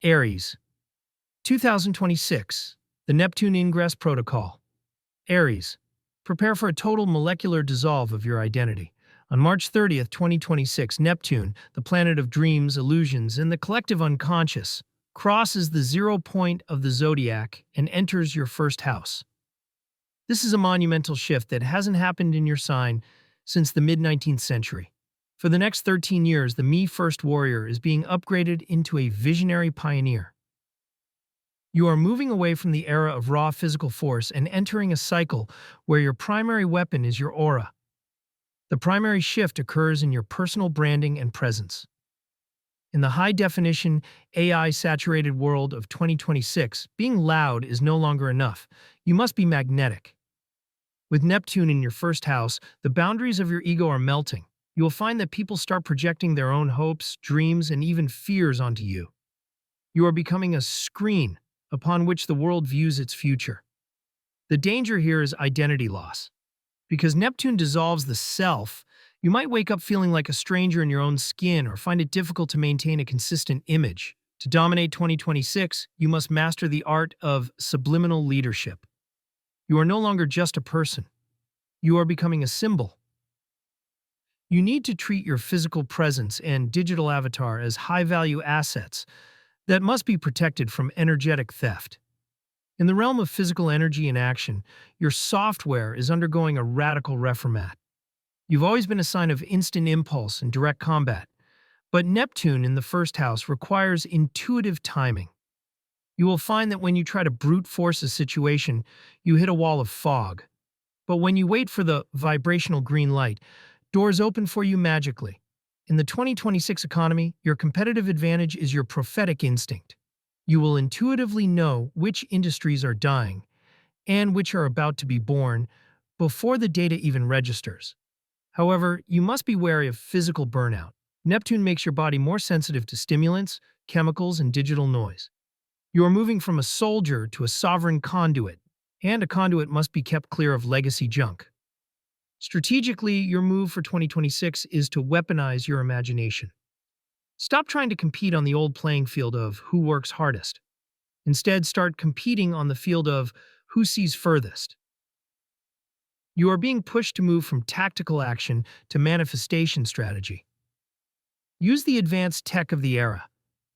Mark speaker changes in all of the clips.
Speaker 1: Aries, 2026, the Neptune Ingress Protocol. Aries, prepare for a total molecular dissolve of your identity. On March 30th, 2026, Neptune, the planet of dreams, illusions, and the collective unconscious, crosses the 0 point of the zodiac and enters your first house. This is a monumental shift that hasn't happened in your sign since the mid-19th century. For the next 13 years, the Me First warrior is being upgraded into a visionary pioneer. You are moving away from the era of raw physical force and entering a cycle where your primary weapon is your aura. The primary shift occurs in your personal branding and presence. In the high-definition, AI-saturated world of 2026, being loud is no longer enough. You must be magnetic. With Neptune in your first house, the boundaries of your ego are melting. You will find that people start projecting their own hopes, dreams, and even fears onto you. You are becoming a screen upon which the world views its future. The danger here is identity loss. Because Neptune dissolves the self, you might wake up feeling like a stranger in your own skin or find it difficult to maintain a consistent image. To dominate 2026, you must master the art of subliminal leadership. You are no longer just a person. You are becoming a symbol. You need to treat your physical presence and digital avatar as high-value assets that must be protected from energetic theft. In the realm of physical energy and action, your software is undergoing a radical reformat. You've always been a sign of instant impulse and direct combat, but Neptune in the first house requires intuitive timing. You will find that when you try to brute force a situation, you hit a wall of fog. But when you wait for the vibrational green light, doors open for you magically. In the 2026 economy, your competitive advantage is your prophetic instinct. You will intuitively know which industries are dying and which are about to be born before the data even registers. However, you must be wary of physical burnout. Neptune makes your body more sensitive to stimulants, chemicals, and digital noise. You are moving from a soldier to a sovereign conduit, and a conduit must be kept clear of legacy junk. Strategically, your move for 2026 is to weaponize your imagination. Stop trying to compete on the old playing field of who works hardest. Instead, start competing on the field of who sees furthest. You are being pushed to move from tactical action to manifestation strategy. Use the advanced tech of the era,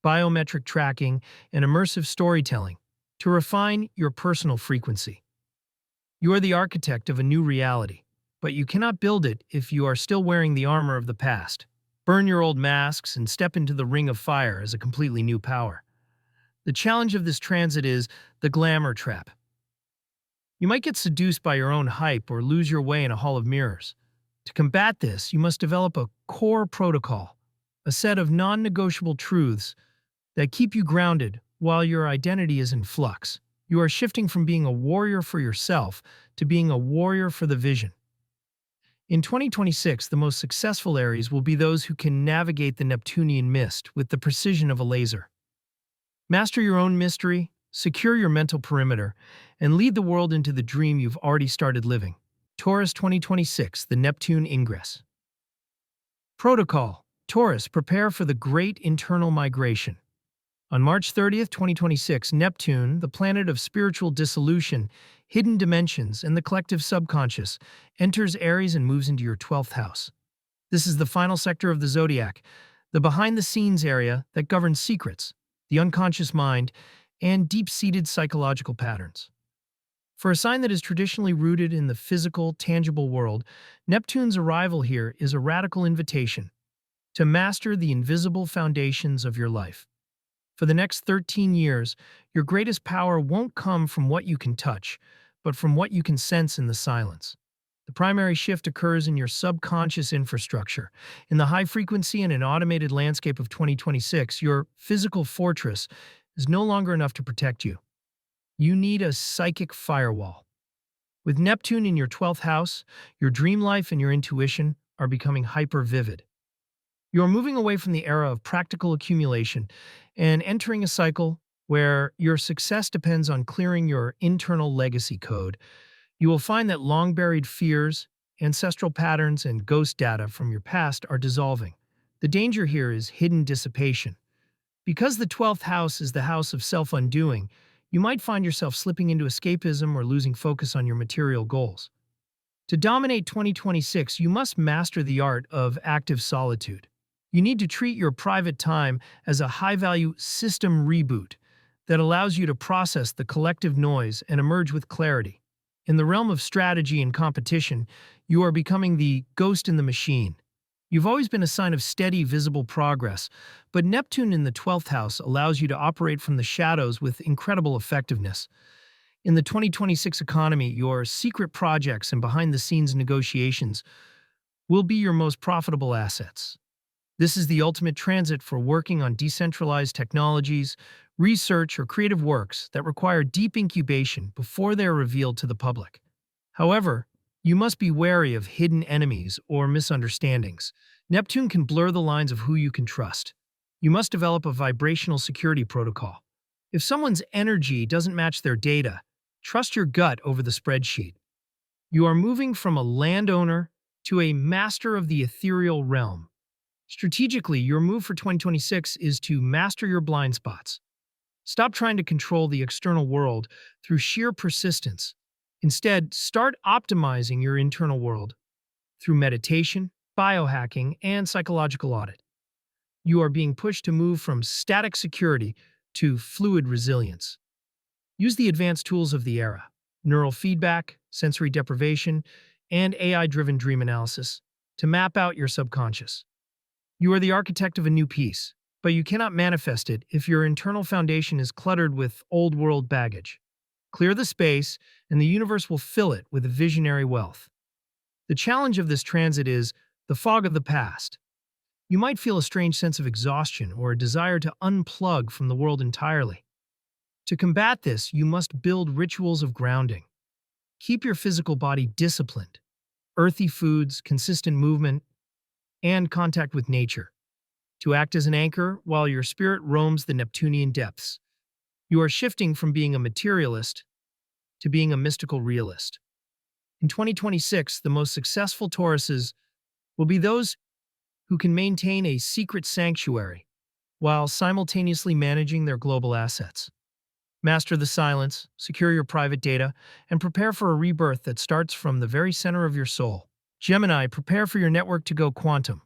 Speaker 1: biometric tracking, and immersive storytelling to refine your personal frequency. You are the architect of a new reality, but you cannot build it if you are still wearing the armor of the past. Burn your old masks and step into the ring of fire as a completely new power. The challenge of this transit is the glamour trap. You might get seduced by your own hype or lose your way in a hall of mirrors. To combat this, you must develop a core protocol, a set of non-negotiable truths that keep you grounded while your identity is in flux. You are shifting from being a warrior for yourself to being a warrior for the vision. In 2026, the most successful Aries will be those who can navigate the Neptunian mist with the precision of a laser. Master your own mystery, secure your mental perimeter, and lead the world into the dream you've already started living. Taurus 2026, the Neptune Ingress. Protocol. Taurus, prepare for the great internal migration. On March 30th, 2026, Neptune, the planet of spiritual dissolution, hidden dimensions, and the collective subconscious, enters Aries and moves into your 12th house. This is the final sector of the zodiac, the behind-the-scenes area that governs secrets, the unconscious mind, and deep-seated psychological patterns. For a sign that is traditionally rooted in the physical, tangible world, Neptune's arrival here is a radical invitation to master the invisible foundations of your life. For the next 13 years, your greatest power won't come from what you can touch, but from what you can sense in the silence. The primary shift occurs in your subconscious infrastructure. In the high-frequency and automated landscape of 2026, your physical fortress is no longer enough to protect you. You need a psychic firewall. With Neptune in your 12th house, your dream life and your intuition are becoming hyper-vivid. You are moving away from the era of practical accumulation and entering a cycle where your success depends on clearing your internal legacy code. You will find that long-buried fears, ancestral patterns, and ghost data from your past are dissolving. The danger here is hidden dissipation. Because the 12th house is the house of self-undoing, you might find yourself slipping into escapism or losing focus on your material goals. To dominate 2026, you must master the art of active solitude. You need to treat your private time as a high-value system reboot that allows you to process the collective noise and emerge with clarity. In the realm of strategy and competition, you are becoming the ghost in the machine. You've always been a sign of steady, visible progress, but Neptune in the 12th house allows you to operate from the shadows with incredible effectiveness. In the 2026 economy, your secret projects and behind-the-scenes negotiations will be your most profitable assets. This is the ultimate transit for working on decentralized technologies, research, or creative works that require deep incubation before they are revealed to the public. However, you must be wary of hidden enemies or misunderstandings. Neptune can blur the lines of who you can trust. You must develop a vibrational security protocol. If someone's energy doesn't match their data, trust your gut over the spreadsheet. You are moving from a landowner to a master of the ethereal realm. Strategically, your move for 2026 is to master your blind spots. Stop trying to control the external world through sheer persistence. Instead, start optimizing your internal world through meditation, biohacking, and psychological audit. You are being pushed to move from static security to fluid resilience. Use the advanced tools of the era: neural feedback, sensory deprivation, and AI-driven dream analysis to map out your subconscious. You are the architect of a new piece, but you cannot manifest it if your internal foundation is cluttered with old-world baggage. Clear the space, and the universe will fill it with visionary wealth. The challenge of this transit is the fog of the past. You might feel a strange sense of exhaustion or a desire to unplug from the world entirely. To combat this, you must build rituals of grounding. Keep your physical body disciplined. Earthy foods, consistent movement, and contact with nature to act as an anchor while your spirit roams the Neptunian depths. You are shifting from being a materialist to being a mystical realist. In 2026, the most successful Tauruses will be those who can maintain a secret sanctuary while simultaneously managing their global assets. Master the silence, secure your private data, and prepare for a rebirth that starts from the very center of your soul. Gemini, prepare for your network to go quantum.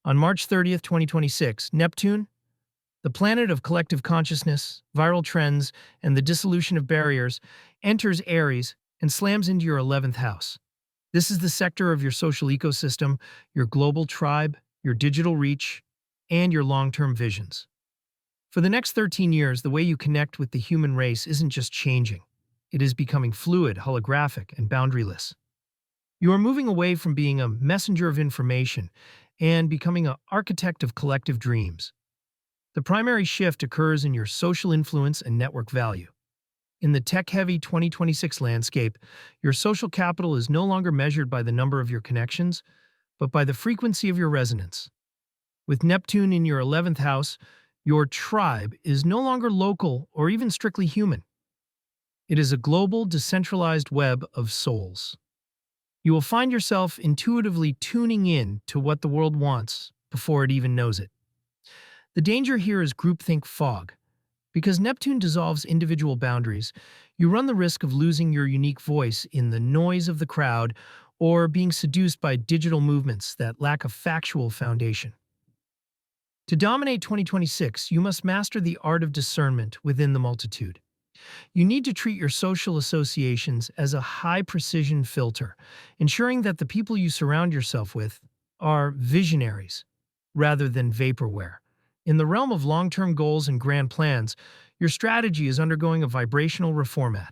Speaker 1: On March 30th, 2026, Neptune, the planet of collective consciousness, viral trends, and the dissolution of barriers, enters Aries and slams into your 11th house. This is the sector of your social ecosystem, your global tribe, your digital reach, and your long-term visions. For the next 13 years, the way you connect with the human race isn't just changing. It is becoming fluid, holographic, and boundaryless. You are moving away from being a messenger of information and becoming an architect of collective dreams. The primary shift occurs in your social influence and network value. In the tech-heavy 2026 landscape, your social capital is no longer measured by the number of your connections, but by the frequency of your resonance. With Neptune in your 11th house, your tribe is no longer local or even strictly human. It is a global, decentralized web of souls. You will find yourself intuitively tuning in to what the world wants before it even knows it. The danger here is groupthink fog. Because Neptune dissolves individual boundaries, you run the risk of losing your unique voice in the noise of the crowd or being seduced by digital movements that lack a factual foundation. To dominate 2026, you must master the art of discernment within the multitude. You need to treat your social associations as a high-precision filter, ensuring that the people you surround yourself with are visionaries rather than vaporware. In the realm of long-term goals and grand plans, your strategy is undergoing a vibrational reformat.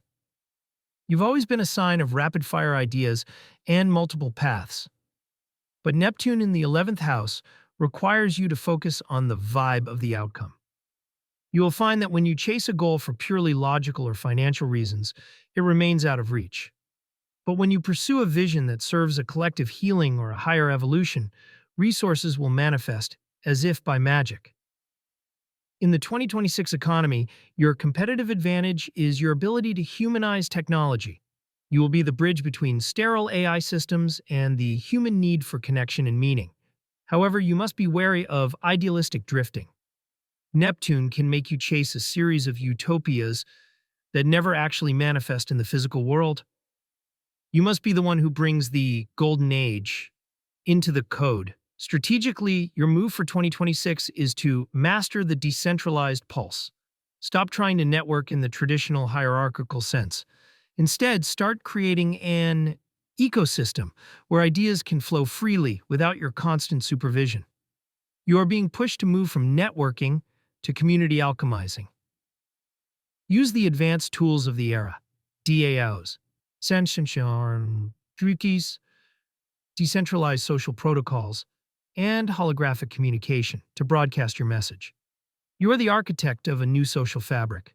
Speaker 1: You've always been a sign of rapid-fire ideas and multiple paths. But Neptune in the 11th house requires you to focus on the vibe of the outcome. You will find that when you chase a goal for purely logical or financial reasons, it remains out of reach. But when you pursue a vision that serves a collective healing or a higher evolution, resources will manifest as if by magic. In the 2026 economy, your competitive advantage is your ability to humanize technology. You will be the bridge between sterile AI systems and the human need for connection and meaning. However, you must be wary of idealistic drifting. Neptune can make you chase a series of utopias that never actually manifest in the physical world. You must be the one who brings the golden age into the code. Strategically, your move for 2026 is to master the decentralized pulse. Stop trying to network in the traditional hierarchical sense. Instead, start creating an ecosystem where ideas can flow freely without your constant supervision. You are being pushed to move from networking to community alchemizing. Use the advanced tools of the era, DAOs, Sensation, Drukis, decentralized social protocols, and holographic communication to broadcast your message. You are the architect of a new social fabric,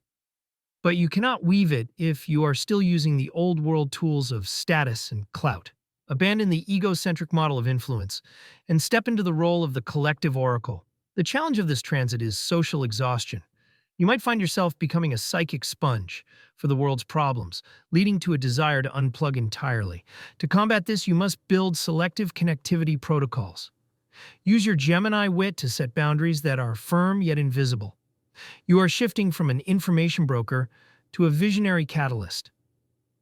Speaker 1: but you cannot weave it if you are still using the old world tools of status and clout. Abandon the egocentric model of influence and step into the role of the collective oracle. The challenge of this transit is social exhaustion. You might find yourself becoming a psychic sponge for the world's problems, leading to a desire to unplug entirely. To combat this, you must build selective connectivity protocols. Use your Gemini wit to set boundaries that are firm yet invisible. You are shifting from an information broker to a visionary catalyst.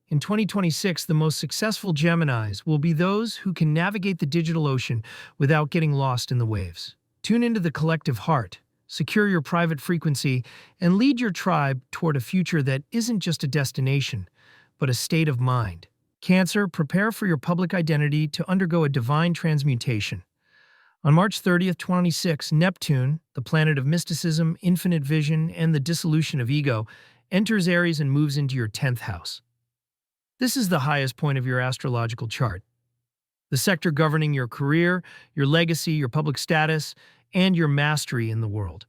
Speaker 1: In 2026, the most successful Geminis will be those who can navigate the digital ocean without getting lost in the waves. Tune into the collective heart, secure your private frequency, and lead your tribe toward a future that isn't just a destination, but a state of mind. Cancer, prepare for your public identity to undergo a divine transmutation. On March 30th, 26, Neptune, the planet of mysticism, infinite vision, and the dissolution of ego, enters Aries and moves into your 10th house. This is the highest point of your astrological chart, the sector governing your career, your legacy, your public status, and your mastery in the world.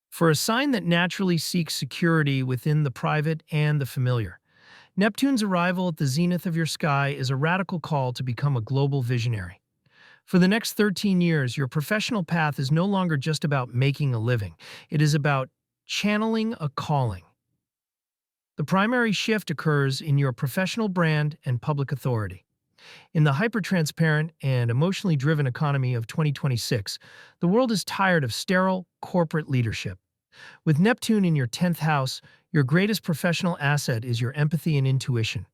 Speaker 1: For a sign that naturally seeks security within the private and the familiar, Neptune's arrival at the zenith of your sky is a radical call to become a global visionary. For the next 13 years, your professional path is no longer just about making a living. It is about channeling a calling. The primary shift occurs in your professional brand and public authority. In the hyper-transparent and emotionally driven economy of 2026, the world is tired of sterile corporate leadership. With Neptune in your 10th house, your greatest professional asset is your empathy and intuition.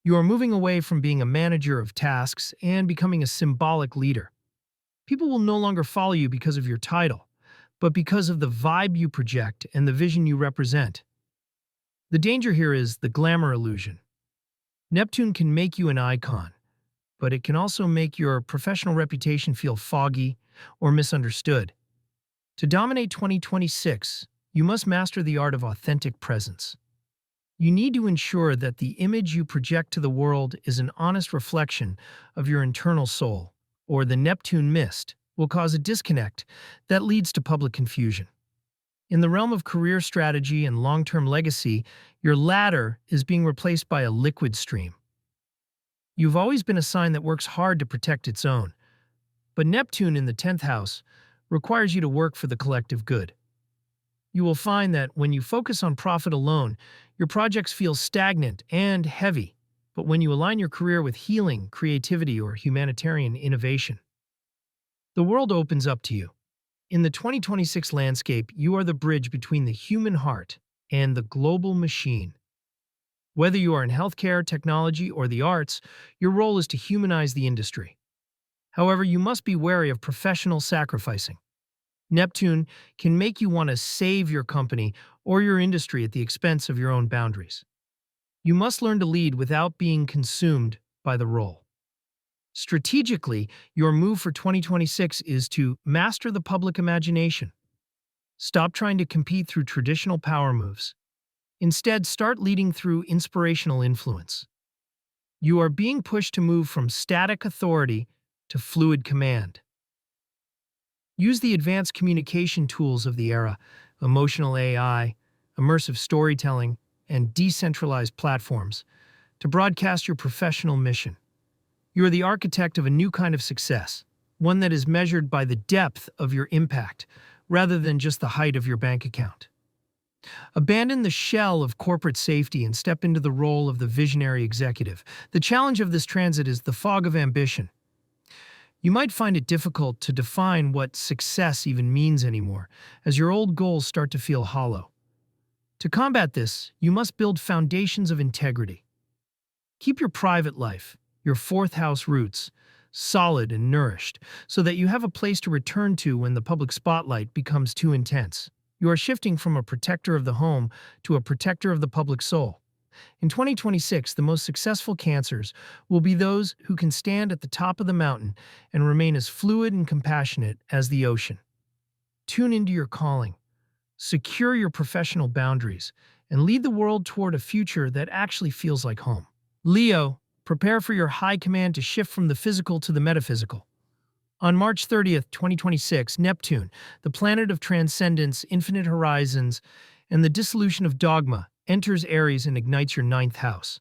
Speaker 1: You are moving away from being a manager of tasks and becoming a symbolic leader. People will no longer follow you because of your title, but because of the vibe you project and the vision you represent. The danger here is the glamour illusion. Neptune can make you an icon, but it can also make your professional reputation feel foggy or misunderstood. To dominate 2026, you must master the art of authentic presence. You need to ensure that the image you project to the world is an honest reflection of your internal soul, or the Neptune mist will cause a disconnect that leads to public confusion. In the realm of career strategy and long-term legacy, your ladder is being replaced by a liquid stream. You've always been a sign that works hard to protect its own, but Neptune in the 10th house requires you to work for the collective good. You will find that when you focus on profit alone, your projects feel stagnant and heavy, but when you align your career with healing, creativity, or humanitarian innovation, the world opens up to you. In the 2026 landscape, you are the bridge between the human heart and the global machine. Whether you are in healthcare, technology, or the arts, your role is to humanize the industry. However, you must be wary of professional sacrificing. Neptune can make you want to save your company or your industry at the expense of your own boundaries. You must learn to lead without being consumed by the role. Strategically, your move for 2026 is to master the public imagination. Stop trying to compete through traditional power moves. Instead, start leading through inspirational influence. You are being pushed to move from static authority to fluid command. Use the advanced communication tools of the era, emotional AI, immersive storytelling, and decentralized platforms, to broadcast your professional mission. You are the architect of a new kind of success, one that is measured by the depth of your impact rather than just the height of your bank account. Abandon the shell of corporate safety and step into the role of the visionary executive. The challenge of this transit is the fog of ambition. You might find it difficult to define what success even means anymore, as your old goals start to feel hollow. To combat this, you must build foundations of integrity. Keep your private life, your fourth house roots, solid and nourished, so that you have a place to return to when the public spotlight becomes too intense. You are shifting from a protector of the home to a protector of the public soul. In 2026, the most successful Cancers will be those who can stand at the top of the mountain and remain as fluid and compassionate as the ocean. Tune into your calling, secure your professional boundaries, and lead the world toward a future that actually feels like home. Leo, prepare for your high command to shift from the physical to the metaphysical. On March 30th, 2026, Neptune, the planet of transcendence, infinite horizons, and the dissolution of dogma, enters Aries and ignites your ninth house.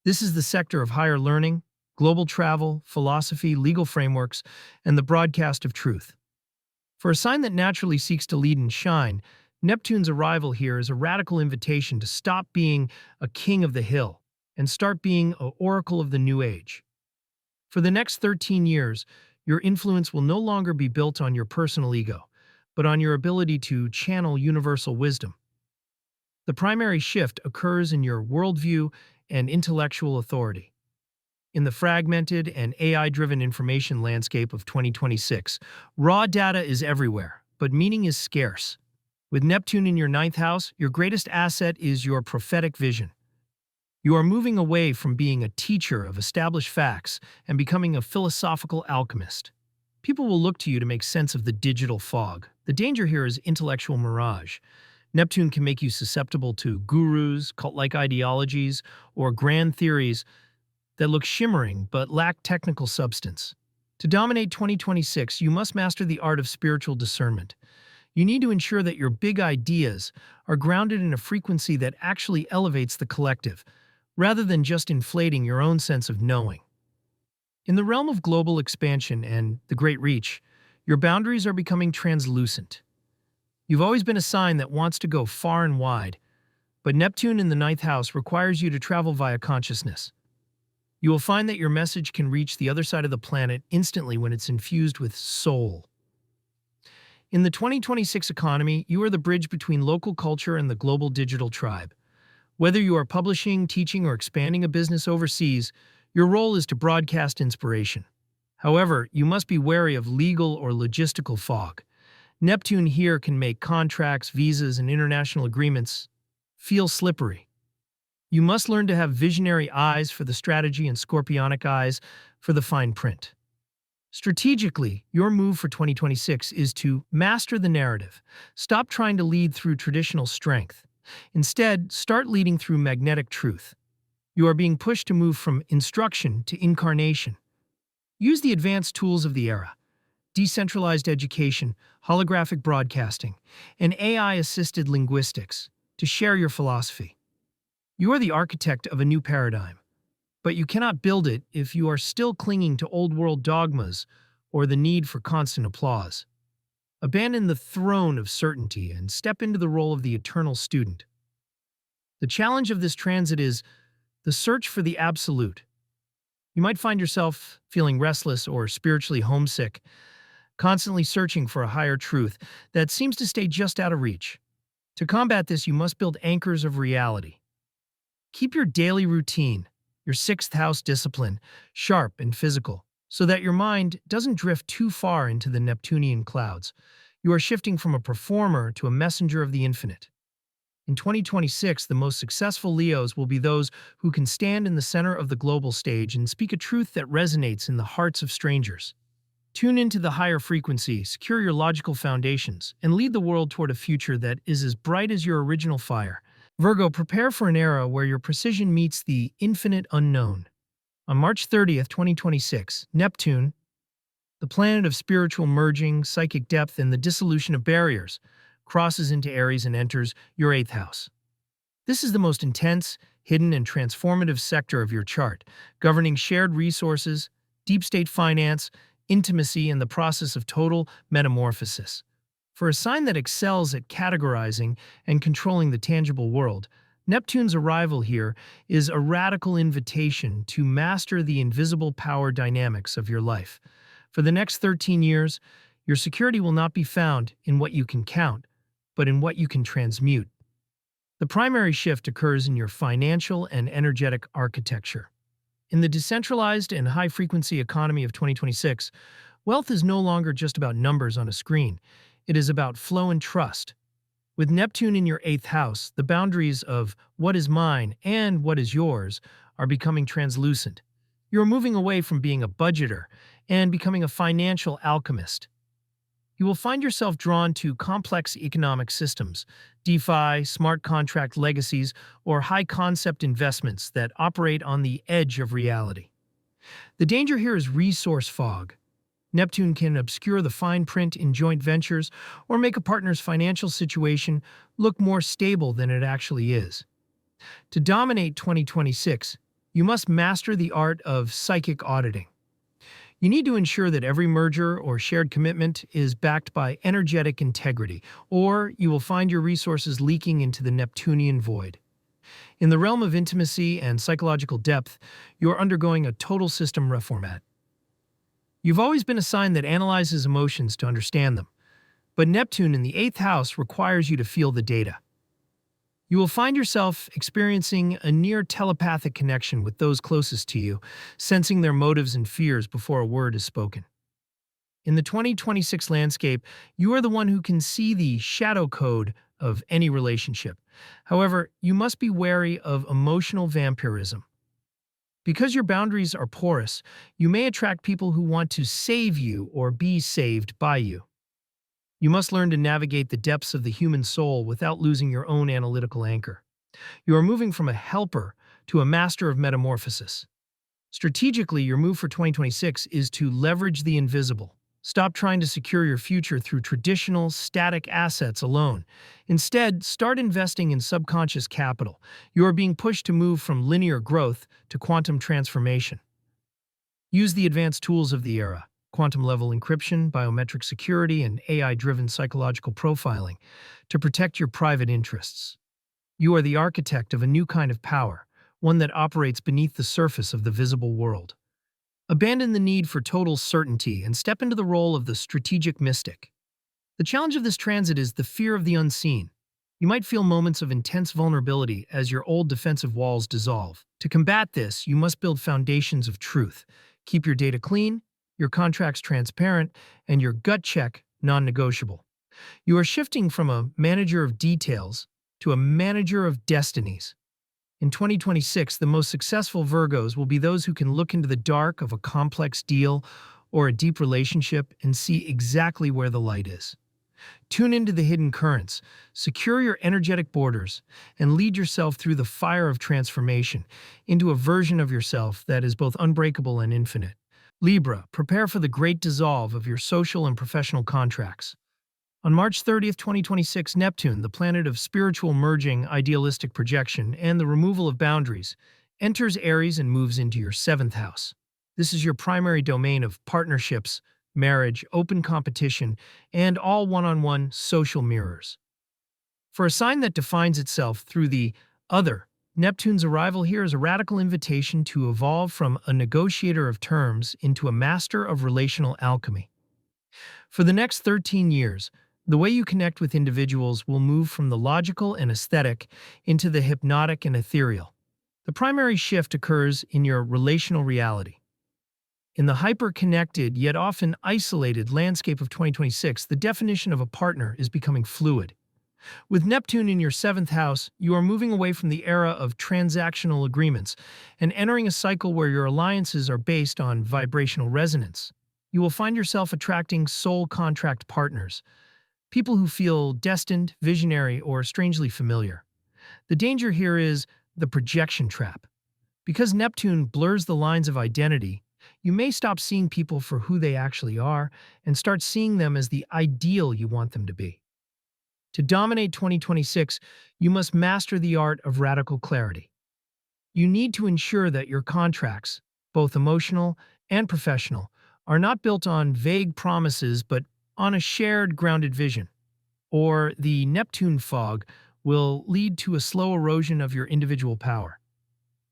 Speaker 1: This is the sector of higher learning, global travel, philosophy, legal frameworks, and the broadcast of truth. For a sign that naturally seeks to lead and shine, Neptune's arrival here is a radical invitation to stop being a king of the hill and start being an oracle of the new age. For the next 13 years, your influence will no longer be built on your personal ego, but on your ability to channel universal wisdom. The primary shift occurs in your worldview and intellectual authority. In the fragmented and AI-driven information landscape of 2026, raw data is everywhere, but meaning is scarce. With Neptune in your ninth house, your greatest asset is your prophetic vision. You are moving away from being a teacher of established facts and becoming a philosophical alchemist. People will look to you to make sense of the digital fog. The danger here is intellectual mirage. Neptune can make you susceptible to gurus, cult-like ideologies, or grand theories that look shimmering but lack technical substance. To dominate 2026, you must master the art of spiritual discernment. You need to ensure that your big ideas are grounded in a frequency that actually elevates the collective, rather than just inflating your own sense of knowing. In the realm of global expansion and the Great Reach, your boundaries are becoming translucent. You've always been a sign that wants to go far and wide, but Neptune in the ninth house requires you to travel via consciousness. You will find that your message can reach the other side of the planet instantly when it's infused with soul. In the 2026 economy, you are the bridge between local culture and the global digital tribe. Whether you are publishing, teaching, or expanding a business overseas, your role is to broadcast inspiration. However, you must be wary of legal or logistical fog. Neptune here can make contracts, visas, and international agreements feel slippery. You must learn to have visionary eyes for the strategy and scorpionic eyes for the fine print. Strategically, your move for 2026 is to master the narrative. Stop trying to lead through traditional strength. Instead, start leading through magnetic truth. You are being pushed to move from instruction to incarnation. Use the advanced tools of the era: decentralized education, holographic broadcasting, and AI-assisted linguistics to share your philosophy. You are the architect of a new paradigm, but you cannot build it if you are still clinging to old-world dogmas or the need for constant applause. Abandon the throne of certainty and step into the role of the eternal student. The challenge of this transit is the search for the absolute. You might find yourself feeling restless or spiritually homesick, constantly searching for a higher truth that seems to stay just out of reach. To combat this, you must build anchors of reality. Keep your daily routine, your sixth house discipline, sharp and physical, so that your mind doesn't drift too far into the Neptunian clouds. You are shifting from a performer to a messenger of the infinite. In 2026, the most successful Leos will be those who can stand in the center of the global stage and speak a truth that resonates in the hearts of strangers. Tune into the higher frequency, secure your logical foundations, and lead the world toward a future that is as bright as your original fire. Virgo, prepare for an era where your precision meets the infinite unknown. On March 30th, 2026, Neptune, the planet of spiritual merging, psychic depth, and the dissolution of barriers, crosses into Aries and enters your eighth house. This is the most intense, hidden, and transformative sector of your chart, governing shared resources, deep state finance, intimacy, and the process of total metamorphosis. For a sign that excels at categorizing and controlling the tangible world, Neptune's arrival here is a radical invitation to master the invisible power dynamics of your life. For the next 13 years, your security will not be found in what you can count, but in what you can transmute. The primary shift occurs in your financial and energetic architecture. In the decentralized and high-frequency economy of 2026, wealth is no longer just about numbers on a screen. It is about flow and trust. With Neptune in your eighth house, the boundaries of what is mine and what is yours are becoming translucent. You're moving away from being a budgeter and becoming a financial alchemist. You will find yourself drawn to complex economic systems, DeFi, smart contract legacies, or high-concept investments that operate on the edge of reality. The danger here is resource fog. Neptune can obscure the fine print in joint ventures or make a partner's financial situation look more stable than it actually is. To dominate 2026, you must master the art of psychic auditing. You need to ensure that every merger or shared commitment is backed by energetic integrity, or you will find your resources leaking into the Neptunian void. In the realm of intimacy and psychological depth, you're undergoing a total system reformat. You've always been a sign that analyzes emotions to understand them, but Neptune in the eighth house requires you to feel the data. You will find yourself experiencing a near telepathic connection with those closest to you, sensing their motives and fears before a word is spoken. In the 2026 landscape, you are the one who can see the shadow code of any relationship. However, you must be wary of emotional vampirism. Because your boundaries are porous, you may attract people who want to save you or be saved by you. You must learn to navigate the depths of the human soul without losing your own analytical anchor. You are moving from a helper to a master of metamorphosis. Strategically, your move for 2026 is to leverage the invisible. Stop trying to secure your future through traditional, static assets alone. Instead, start investing in subconscious capital. You are being pushed to move from linear growth to quantum transformation. Use the advanced tools of the era: quantum-level encryption, biometric security, and AI-driven psychological profiling to protect your private interests. You are the architect of a new kind of power, one that operates beneath the surface of the visible world. Abandon the need for total certainty and step into the role of the strategic mystic. The challenge of this transit is the fear of the unseen. You might feel moments of intense vulnerability as your old defensive walls dissolve. To combat this, you must build foundations of truth. Keep your data clean, your contracts transparent, and your gut check non-negotiable. You are shifting from a manager of details to a manager of destinies. In 2026, the most successful Virgos will be those who can look into the dark of a complex deal or a deep relationship and see exactly where the light is. Tune into the hidden currents, secure your energetic borders, and lead yourself through the fire of transformation into a version of yourself that is both unbreakable and infinite. Libra, prepare for the great dissolve of your social and professional contracts. On March 30th, 2026, Neptune, the planet of spiritual merging, idealistic projection, and the removal of boundaries, enters Aries and moves into your seventh house. This is your primary domain of partnerships, marriage, open competition, and all one-on-one social mirrors. For a sign that defines itself through the other, Neptune's arrival here is a radical invitation to evolve from a negotiator of terms into a master of relational alchemy. For the next 13 years, the way you connect with individuals will move from the logical and aesthetic into the hypnotic and ethereal. The primary shift occurs in your relational reality. In the hyper-connected yet often isolated landscape of 2026, the definition of a partner is becoming fluid. With Neptune in your seventh house, you are moving away from the era of transactional agreements and entering a cycle where your alliances are based on vibrational resonance. You will find yourself attracting soul contract partners, people who feel destined, visionary, or strangely familiar. The danger here is the projection trap. Because Neptune blurs the lines of identity, you may stop seeing people for who they actually are and start seeing them as the ideal you want them to be. To dominate 2026, you must master the art of radical clarity. You need to ensure that your contracts, both emotional and professional, are not built on vague promises but on a shared, grounded vision, or the Neptune fog will lead to a slow erosion of your individual power.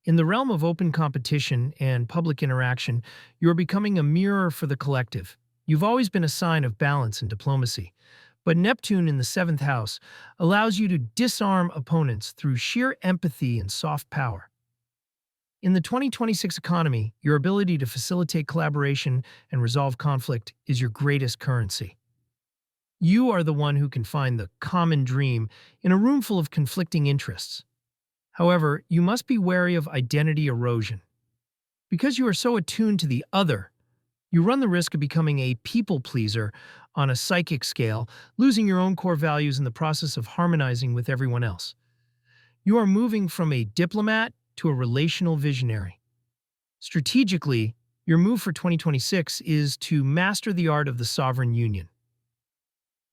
Speaker 1: In the realm of open competition and public interaction, you are becoming a mirror for the collective. You've always been a sign of balance and diplomacy. But Neptune in the seventh house allows you to disarm opponents through sheer empathy and soft power. In the 2026 economy, your ability to facilitate collaboration and resolve conflict is your greatest currency. You are the one who can find the common dream in a room full of conflicting interests. However, you must be wary of identity erosion. Because you are so attuned to the other, you run the risk of becoming a people pleaser on a psychic scale, losing your own core values in the process of harmonizing with everyone else. You are moving from a diplomat to a relational visionary. Strategically, your move for 2026 is to master the art of the sovereign union.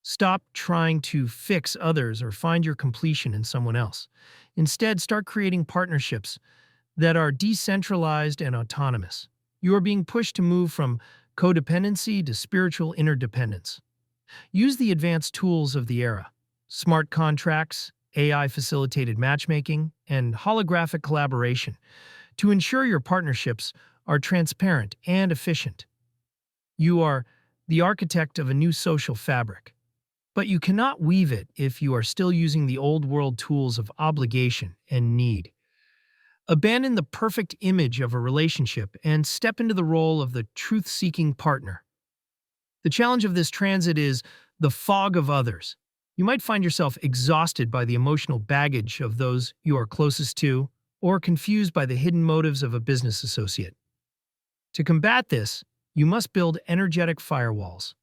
Speaker 1: Stop trying to fix others or find your completion in someone else. Instead, start creating partnerships that are decentralized and autonomous. You are being pushed to move from codependency to spiritual interdependence. Use the advanced tools of the era: smart contracts, AI-facilitated matchmaking, and holographic collaboration to ensure your partnerships are transparent and efficient. You are the architect of a new social fabric. But you cannot weave it if you are still using the old world tools of obligation and need. Abandon the perfect image of a relationship and step into the role of the truth-seeking partner. The challenge of this transit is the fog of others. You might find yourself exhausted by the emotional baggage of those you are closest to, or confused by the hidden motives of a business associate. To combat this, you must build energetic firewalls.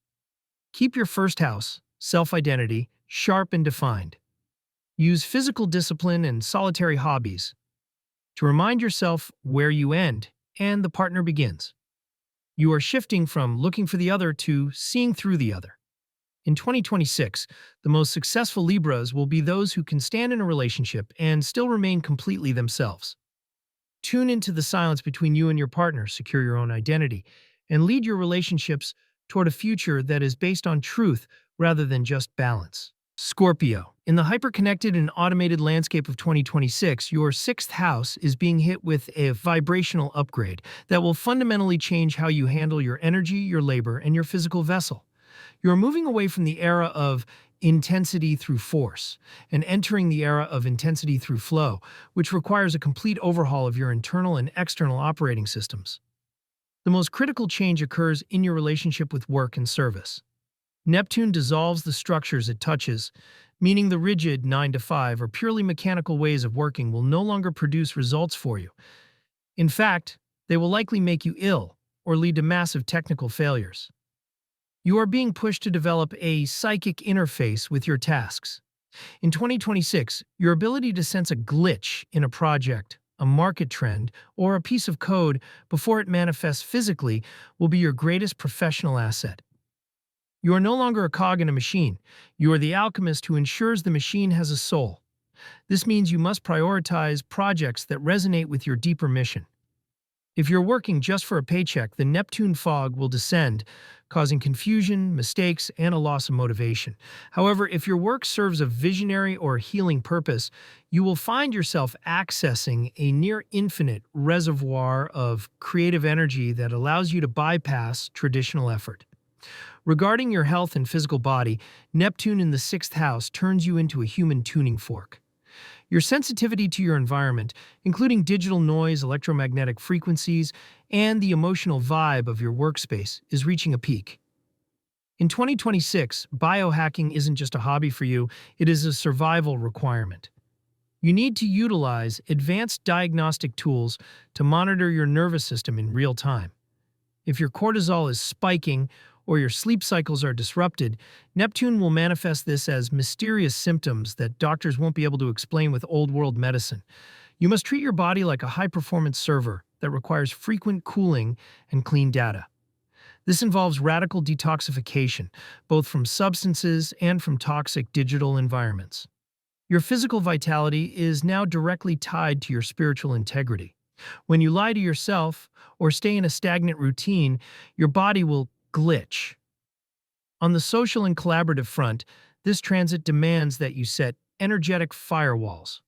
Speaker 1: Keep your first house, self-identity, sharp and defined. Use physical discipline and solitary hobbies to remind yourself where you end and the partner begins. You are shifting from looking for the other to seeing through the other. In 2026, the most successful Libras will be those who can stand in a relationship and still remain completely themselves. Tune into the silence between you and your partner, secure your own identity, and lead your relationships toward a future that is based on truth rather than just balance. Scorpio. In the hyper-connected and automated landscape of 2026, your sixth house is being hit with a vibrational upgrade that will fundamentally change how you handle your energy, your labor, and your physical vessel. You're moving away from the era of intensity through force and entering the era of intensity through flow, which requires a complete overhaul of your internal and external operating systems. The most critical change occurs in your relationship with work and service. Neptune dissolves the structures it touches, meaning the rigid 9 to 5 or purely mechanical ways of working will no longer produce results for you. In fact, they will likely make you ill or lead to massive technical failures. You are being pushed to develop a psychic interface with your tasks. In 2026, your ability to sense a glitch in a project, a market trend, or a piece of code before it manifests physically will be your greatest professional asset. You are no longer a cog in a machine. You are the alchemist who ensures the machine has a soul. This means you must prioritize projects that resonate with your deeper mission. If you're working just for a paycheck, the Neptune fog will descend, causing confusion, mistakes, and a loss of motivation. However, if your work serves a visionary or healing purpose, you will find yourself accessing a near-infinite reservoir of creative energy that allows you to bypass traditional effort. Regarding your health and physical body, Neptune in the sixth house turns you into a human tuning fork. Your sensitivity to your environment, including digital noise, electromagnetic frequencies, and the emotional vibe of your workspace, is reaching a peak. In 2026, biohacking isn't just a hobby for you, it is a survival requirement. You need to utilize advanced diagnostic tools to monitor your nervous system in real time. If your cortisol is spiking or your sleep cycles are disrupted, Neptune will manifest this as mysterious symptoms that doctors won't be able to explain with old-world medicine. You must treat your body like a high-performance server that requires frequent cooling and clean data. This involves radical detoxification, both from substances and from toxic digital environments. Your physical vitality is now directly tied to your spiritual integrity. When you lie to yourself or stay in a stagnant routine, your body will glitch. On the social and collaborative front, this transit demands that you set energetic firewalls.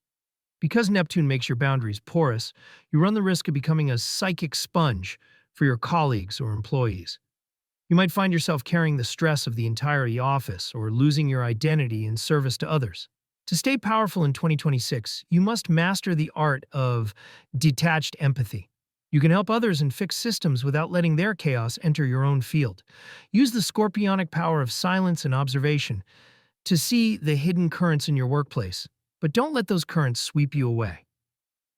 Speaker 1: Because Neptune makes your boundaries porous, you run the risk of becoming a psychic sponge for your colleagues or employees. You might find yourself carrying the stress of the entire office or losing your identity in service to others. To stay powerful in 2026, you must master the art of detached empathy. You can help others and fix systems without letting their chaos enter your own field. Use the scorpionic power of silence and observation to see the hidden currents in your workplace, but don't let those currents sweep you away.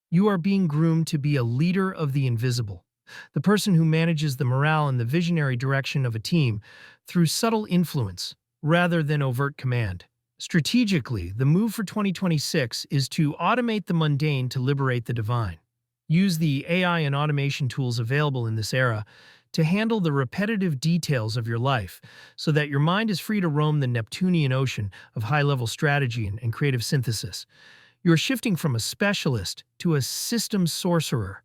Speaker 1: You are being groomed to be a leader of the invisible, the person who manages the morale and the visionary direction of a team through subtle influence rather than overt command. Strategically, the move for 2026 is to automate the mundane to liberate the divine. Use the AI and automation tools available in this era to handle the repetitive details of your life so that your mind is free to roam the Neptunian ocean of high-level strategy and creative synthesis. You are shifting from a specialist to a systems sorcerer.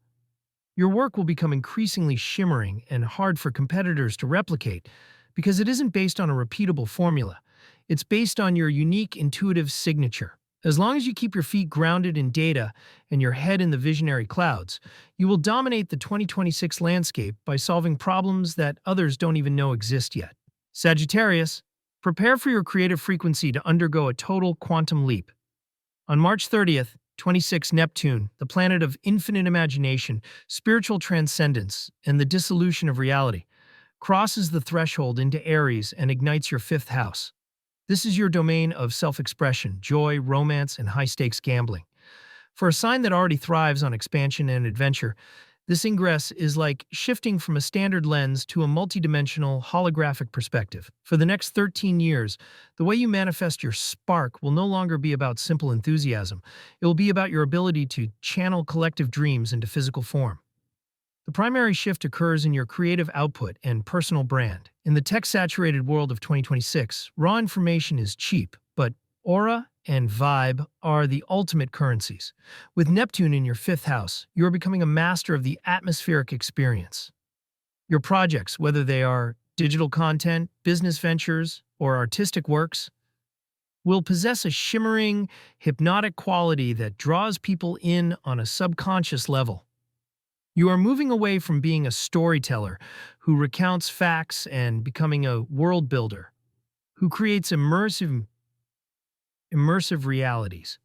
Speaker 1: Your work will become increasingly shimmering and hard for competitors to replicate because it isn't based on a repeatable formula. It's based on your unique intuitive signature. As long as you keep your feet grounded in data and your head in the visionary clouds, you will dominate the 2026 landscape by solving problems that others don't even know exist yet. Sagittarius, prepare for your creative frequency to undergo a total quantum leap. On March 30th, 26 Neptune, the planet of infinite imagination, spiritual transcendence, and the dissolution of reality, crosses the threshold into Aries and ignites your fifth house. This is your domain of self-expression, joy, romance, and high-stakes gambling. For a sign that already thrives on expansion and adventure, this ingress is like shifting from a standard lens to a multidimensional, holographic perspective. For the next 13 years, the way you manifest your spark will no longer be about simple enthusiasm. It will be about your ability to channel collective dreams into physical form. The primary shift occurs in your creative output and personal brand. In the tech-saturated world of 2026, raw information is cheap, but aura and vibe are the ultimate currencies. With Neptune in your fifth house, you are becoming a master of the atmospheric experience. Your projects, whether they are digital content, business ventures, or artistic works, will possess a shimmering, hypnotic quality that draws people in on a subconscious level. You are moving away from being a storyteller who recounts facts and becoming a world builder who creates immersive realities.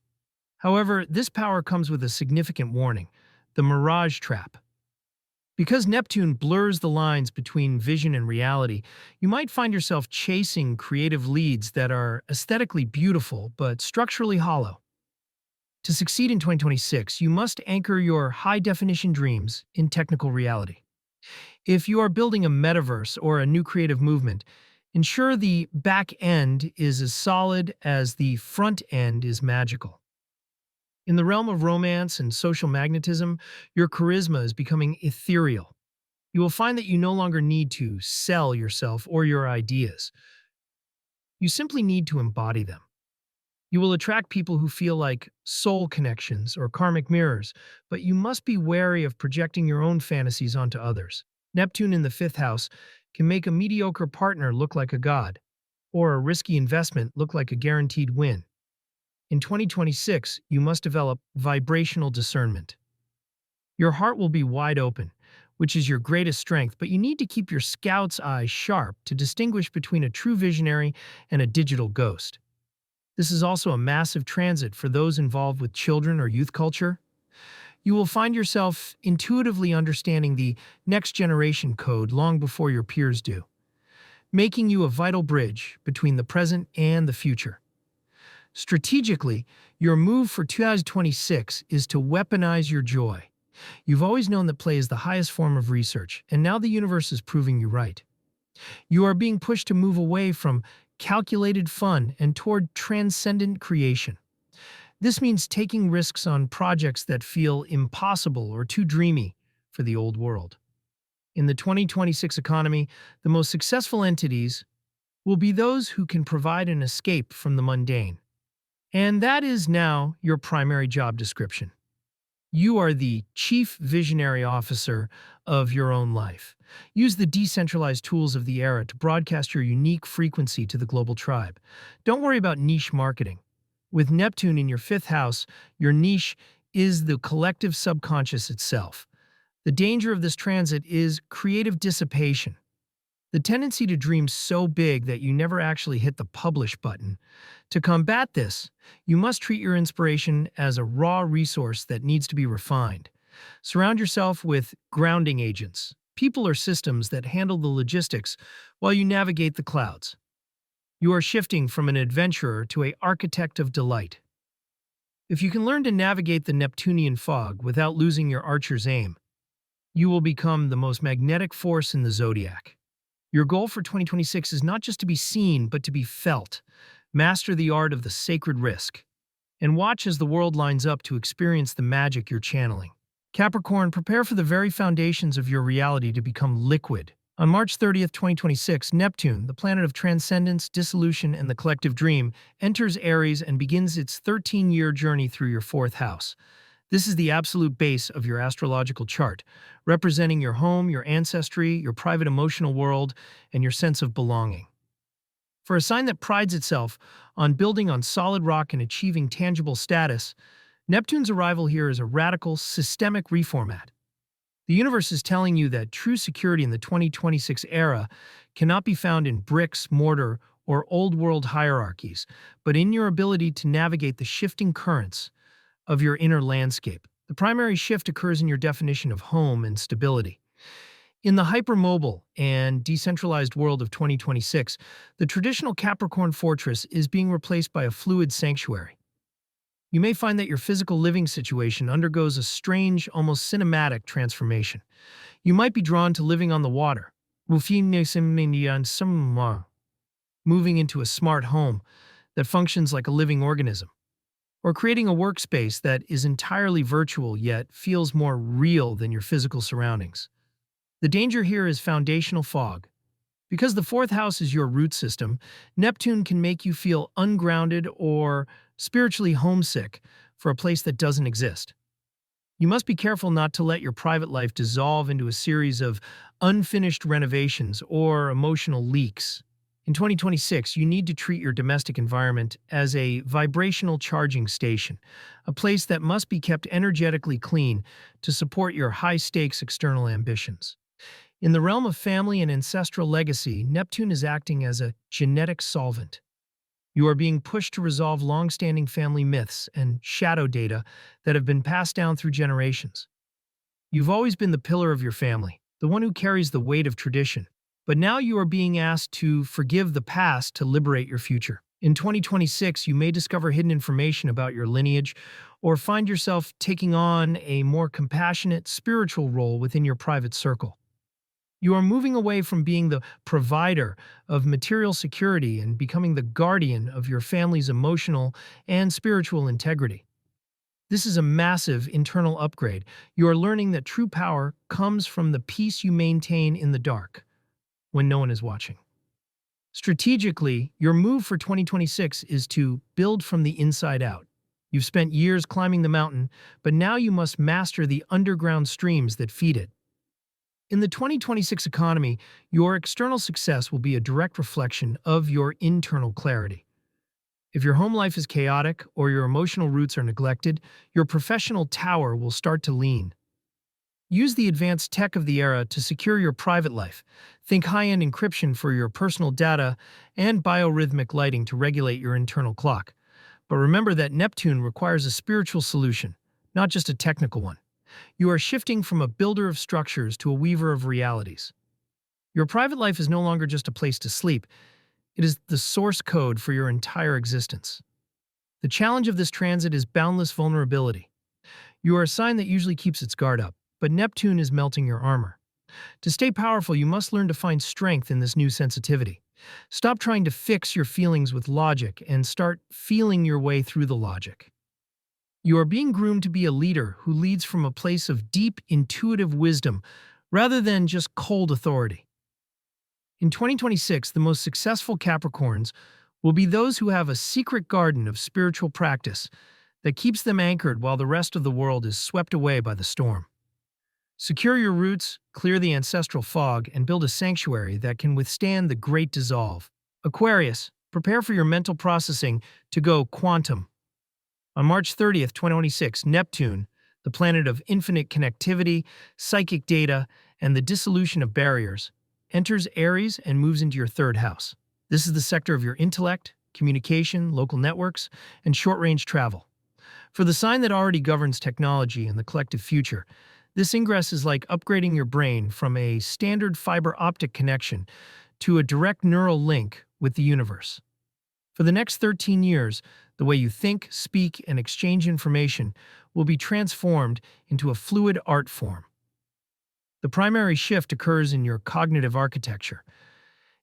Speaker 1: However, this power comes with a significant warning: the mirage trap. Because Neptune blurs the lines between vision and reality, you might find yourself chasing creative leads that are aesthetically beautiful but structurally hollow. To succeed in 2026, you must anchor your high-definition dreams in technical reality. If you are building a metaverse or a new creative movement, ensure the back end is as solid as the front end is magical. In the realm of romance and social magnetism, your charisma is becoming ethereal. You will find that you no longer need to sell yourself or your ideas. You simply need to embody them. You will attract people who feel like soul connections or karmic mirrors, but you must be wary of projecting your own fantasies onto others. Neptune in the fifth house can make a mediocre partner look like a god, or a risky investment look like a guaranteed win. In 2026, you must develop vibrational discernment. Your heart will be wide open, which is your greatest strength, but you need to keep your scout's eye sharp to distinguish between a true visionary and a digital ghost. This is also a massive transit for those involved with children or youth culture. You will find yourself intuitively understanding the next generation code long before your peers do, making you a vital bridge between the present and the future. Strategically, your move for 2026 is to weaponize your joy. You've always known that play is the highest form of research, and now the universe is proving you right. You are being pushed to move away from calculated fun and toward transcendent creation. This means taking risks on projects that feel impossible or too dreamy for the old world. In the 2026 economy, the most successful entities will be those who can provide an escape from the mundane. And that is now your primary job description. You are the chief visionary officer of your own life. Use the decentralized tools of the era to broadcast your unique frequency to the global tribe. Don't worry about niche marketing. With Neptune in your fifth house, your niche is the collective subconscious itself. The danger of this transit is creative dissipation, the tendency to dream so big that you never actually hit the publish button. To combat this, you must treat your inspiration as a raw resource that needs to be refined. Surround yourself with grounding agents, people or systems that handle the logistics while you navigate the clouds. You are shifting from an adventurer to an architect of delight. If you can learn to navigate the Neptunian fog without losing your archer's aim, you will become the most magnetic force in the zodiac. Your goal for 2026 is not just to be seen, but to be felt. Master the art of the sacred risk, and watch as the world lines up to experience the magic you're channeling. Capricorn, prepare for the very foundations of your reality to become liquid. On March 30th, 2026, Neptune, the planet of transcendence, dissolution, and the collective dream, enters Aries and begins its 13-year journey through your fourth house. This is the absolute base of your astrological chart, representing your home, your ancestry, your private emotional world, and your sense of belonging. For a sign that prides itself on building on solid rock and achieving tangible status, Neptune's arrival here is a radical, systemic reformat. The universe is telling you that true security in the 2026 era cannot be found in bricks, mortar, or old-world hierarchies, but in your ability to navigate the shifting currents of your inner landscape. The primary shift occurs in your definition of home and stability. In the hypermobile and decentralized world of 2026, the traditional Capricorn fortress is being replaced by a fluid sanctuary. You may find that your physical living situation undergoes a strange, almost cinematic transformation. You might be drawn to living on the water, moving into a smart home that functions like a living organism, or creating a workspace that is entirely virtual yet feels more real than your physical surroundings. The danger here is foundational fog. Because the fourth house is your root system, Neptune can make you feel ungrounded or spiritually homesick for a place that doesn't exist. You must be careful not to let your private life dissolve into a series of unfinished renovations or emotional leaks. In 2026, you need to treat your domestic environment as a vibrational charging station, a place that must be kept energetically clean to support your high-stakes external ambitions. In the realm of family and ancestral legacy, Neptune is acting as a genetic solvent. You are being pushed to resolve long-standing family myths and shadow data that have been passed down through generations. You've always been the pillar of your family, the one who carries the weight of tradition. But now you are being asked to forgive the past to liberate your future. In 2026, you may discover hidden information about your lineage or find yourself taking on a more compassionate, spiritual role within your private circle. You are moving away from being the provider of material security and becoming the guardian of your family's emotional and spiritual integrity. This is a massive internal upgrade. You are learning that true power comes from the peace you maintain in the dark, when no one is watching. Strategically, your move for 2026 is to build from the inside out. You've spent years climbing the mountain, but now you must master the underground streams that feed it. In the 2026 economy, your external success will be a direct reflection of your internal clarity. If your home life is chaotic or your emotional roots are neglected, your professional tower will start to lean. Use the advanced tech of the era to secure your private life. Think high-end encryption for your personal data and biorhythmic lighting to regulate your internal clock. But remember that Neptune requires a spiritual solution, not just a technical one. You are shifting from a builder of structures to a weaver of realities. Your private life is no longer just a place to sleep. It is the source code for your entire existence. The challenge of this transit is boundless vulnerability. You are a sign that usually keeps its guard up, but Neptune is melting your armor. To stay powerful, you must learn to find strength in this new sensitivity. Stop trying to fix your feelings with logic and start feeling your way through the logic. You are being groomed to be a leader who leads from a place of deep, intuitive wisdom rather than just cold authority. In 2026, the most successful Capricorns will be those who have a secret garden of spiritual practice that keeps them anchored while the rest of the world is swept away by the storm. Secure your roots, clear the ancestral fog, and build a sanctuary that can withstand the great dissolve. Aquarius, prepare for your mental processing to go quantum. On March 30th, 2026, Neptune, the planet of infinite connectivity, psychic data, and the dissolution of barriers, enters Aries and moves into your third house. This is the sector of your intellect, communication, local networks, and short-range travel. For the sign that already governs technology and the collective future, this ingress is like upgrading your brain from a standard fiber optic connection to a direct neural link with the universe. For the next 13 years, the way you think, speak, and exchange information will be transformed into a fluid art form. The primary shift occurs in your cognitive architecture.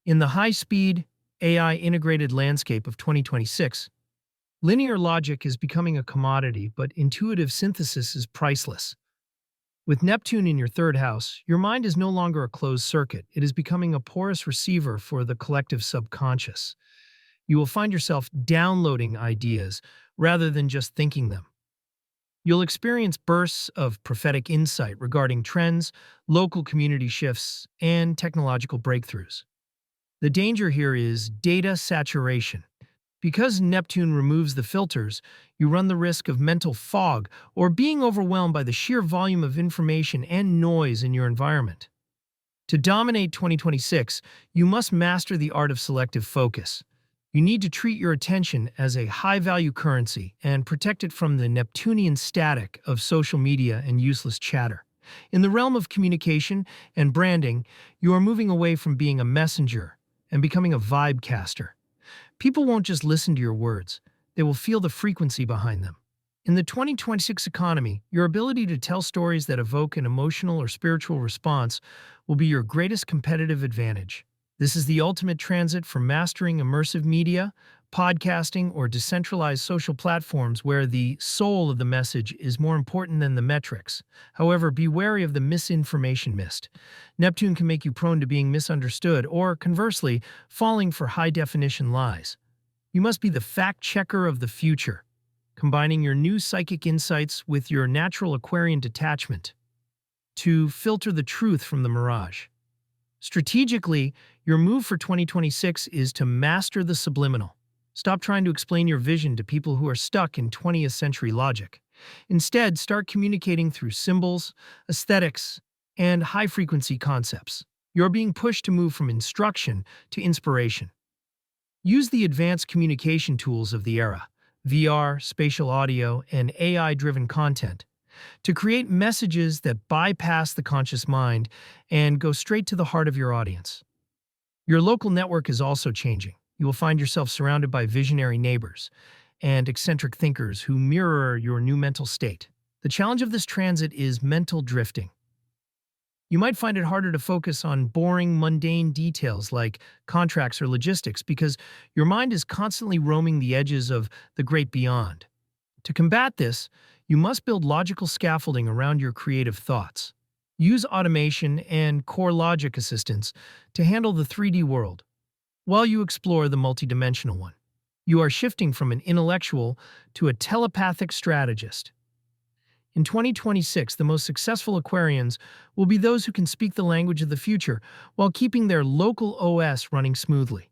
Speaker 1: In the high-speed, AI-integrated landscape of 2026, linear logic is becoming a commodity, but intuitive synthesis is priceless. With Neptune in your third house, your mind is no longer a closed circuit. It is becoming a porous receiver for the collective subconscious. You will find yourself downloading ideas rather than just thinking them. You'll experience bursts of prophetic insight regarding trends, local community shifts, and technological breakthroughs. The danger here is data saturation. Because Neptune removes the filters, you run the risk of mental fog or being overwhelmed by the sheer volume of information and noise in your environment. To dominate 2026, you must master the art of selective focus. You need to treat your attention as a high-value currency and protect it from the Neptunian static of social media and useless chatter. In the realm of communication and branding, you are moving away from being a messenger and becoming a vibe caster. People won't just listen to your words, they will feel the frequency behind them. In the 2026 economy, your ability to tell stories that evoke an emotional or spiritual response will be your greatest competitive advantage. This is the ultimate transit for mastering immersive media, podcasting, or decentralized social platforms where the soul of the message is more important than the metrics. However, be wary of the misinformation mist. Neptune can make you prone to being misunderstood or, conversely, falling for high-definition lies. You must be the fact-checker of the future, combining your new psychic insights with your natural Aquarian detachment to filter the truth from the mirage. Strategically, your move for 2026 is to master the subliminal. Stop trying to explain your vision to people who are stuck in 20th century logic. Instead, start communicating through symbols, aesthetics, and high-frequency concepts. You're being pushed to move from instruction to inspiration. Use the advanced communication tools of the era, VR, spatial audio, and AI-driven content, to create messages that bypass the conscious mind and go straight to the heart of your audience. Your local network is also changing. You will find yourself surrounded by visionary neighbors and eccentric thinkers who mirror your new mental state. The challenge of this transit is mental drifting. You might find it harder to focus on boring, mundane details like contracts or logistics because your mind is constantly roaming the edges of the great beyond. To combat this, you must build logical scaffolding around your creative thoughts. Use automation and core logic assistance to handle the 3D world, while you explore the multidimensional one. You are shifting from an intellectual to a telepathic strategist. In 2026, the most successful Aquarians will be those who can speak the language of the future while keeping their local OS running smoothly.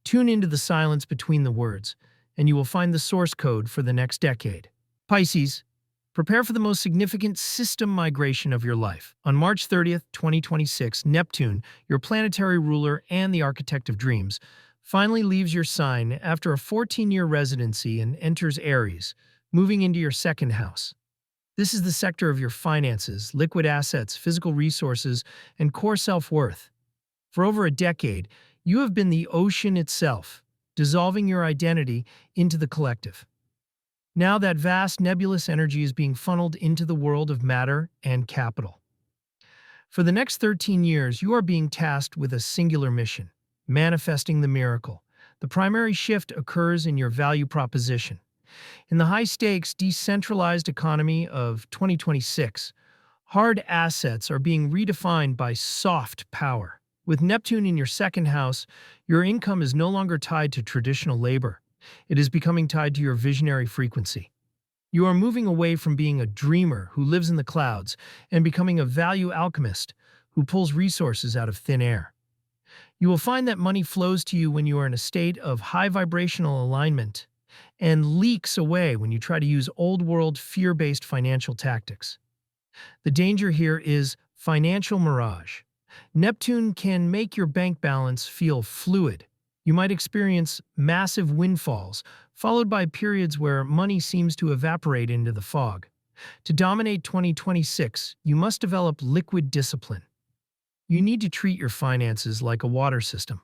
Speaker 1: Tune into the silence between the words, and you will find the source code for the next decade. Pisces, prepare for the most significant system migration of your life. On March 30th, 2026, Neptune, your planetary ruler and the architect of dreams, finally leaves your sign after a 14-year residency and enters Aries, moving into your second house. This is the sector of your finances, liquid assets, physical resources, and core self-worth. For over a decade, you have been the ocean itself, dissolving your identity into the collective. Now that vast nebulous energy is being funneled into the world of matter and capital. For the next 13 years, you are being tasked with a singular mission, manifesting the miracle. The primary shift occurs in your value proposition. In the high-stakes, decentralized economy of 2026, hard assets are being redefined by soft power. With Neptune in your second house, your income is no longer tied to traditional labor. It is becoming tied to your visionary frequency. You are moving away from being a dreamer who lives in the clouds and becoming a value alchemist who pulls resources out of thin air. You will find that money flows to you when you are in a state of high vibrational alignment and leaks away when you try to use old-world fear-based financial tactics. The danger here is financial mirage. Neptune can make your bank balance feel fluid. You might experience massive windfalls, followed by periods where money seems to evaporate into the fog. To dominate 2026, you must develop liquid discipline. You need to treat your finances like a water system.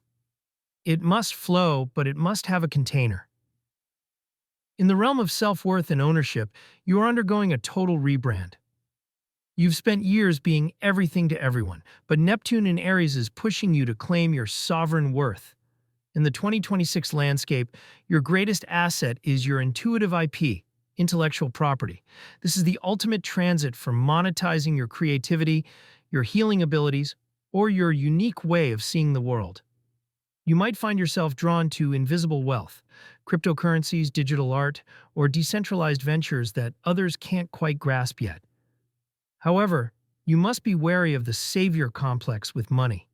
Speaker 1: It must flow, but it must have a container. In the realm of self-worth and ownership, you are undergoing a total rebrand. You've spent years being everything to everyone, but Neptune in Aries is pushing you to claim your sovereign worth. In the 2026 landscape, your greatest asset is your intuitive IP, intellectual property. This is the ultimate transit for monetizing your creativity, your healing abilities, or your unique way of seeing the world. You might find yourself drawn to invisible wealth, cryptocurrencies, digital art, or decentralized ventures that others can't quite grasp yet. However, you must be wary of the savior complex with money.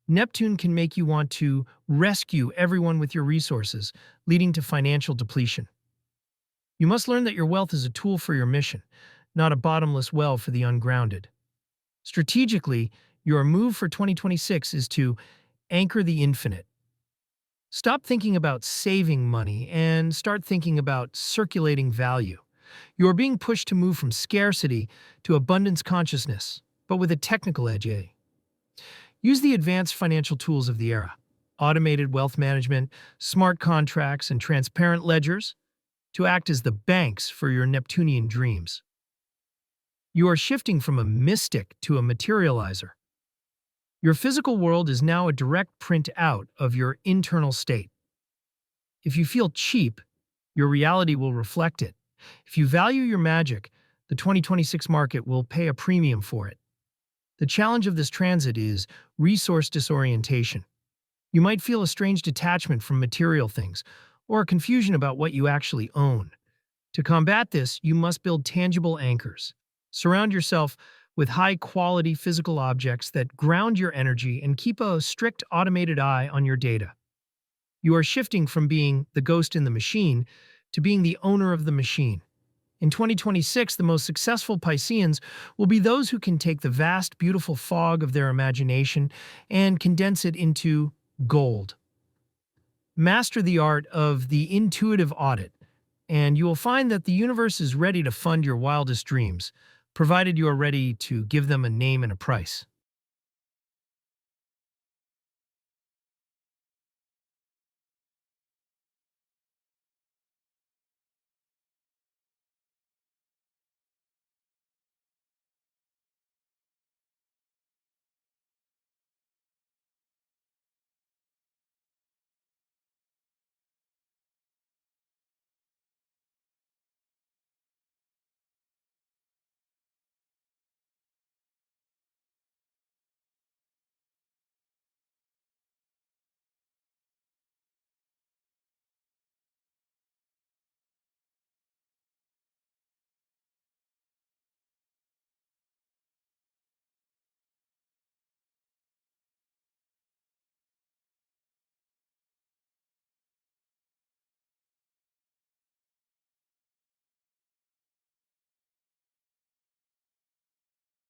Speaker 1: Neptune can make you want to rescue everyone with your resources, leading to financial depletion. You must learn that your wealth is a tool for your mission, not a bottomless well for the ungrounded. Strategically, your move for 2026 is to anchor the infinite. Stop thinking about saving money and start thinking about circulating value. You are being pushed to move from scarcity to abundance consciousness, but with a technical edge. Use the advanced financial tools of the era: automated wealth management, smart contracts, and transparent ledgers to act as the banks for your Neptunian dreams. You are shifting from a mystic to a materializer. Your physical world is now a direct print out of your internal state. If you feel cheap, your reality will reflect it. If you value your magic, the 2026 market will pay a premium for it. The challenge of this transit is resource disorientation. You might feel a strange detachment from material things, or a confusion about what you actually own. To combat this, you must build tangible anchors. Surround yourself with high-quality physical objects that ground your energy and keep a strict automated eye on your data. You are shifting from being the ghost in the machine to being the owner of the machine. In 2026, the most successful Pisceans will be those who can take the vast, beautiful fog of their imagination and condense it into gold. Master the art of the intuitive audit, and you will find that the universe is ready to fund your wildest dreams, provided you are ready to give them a name and a price.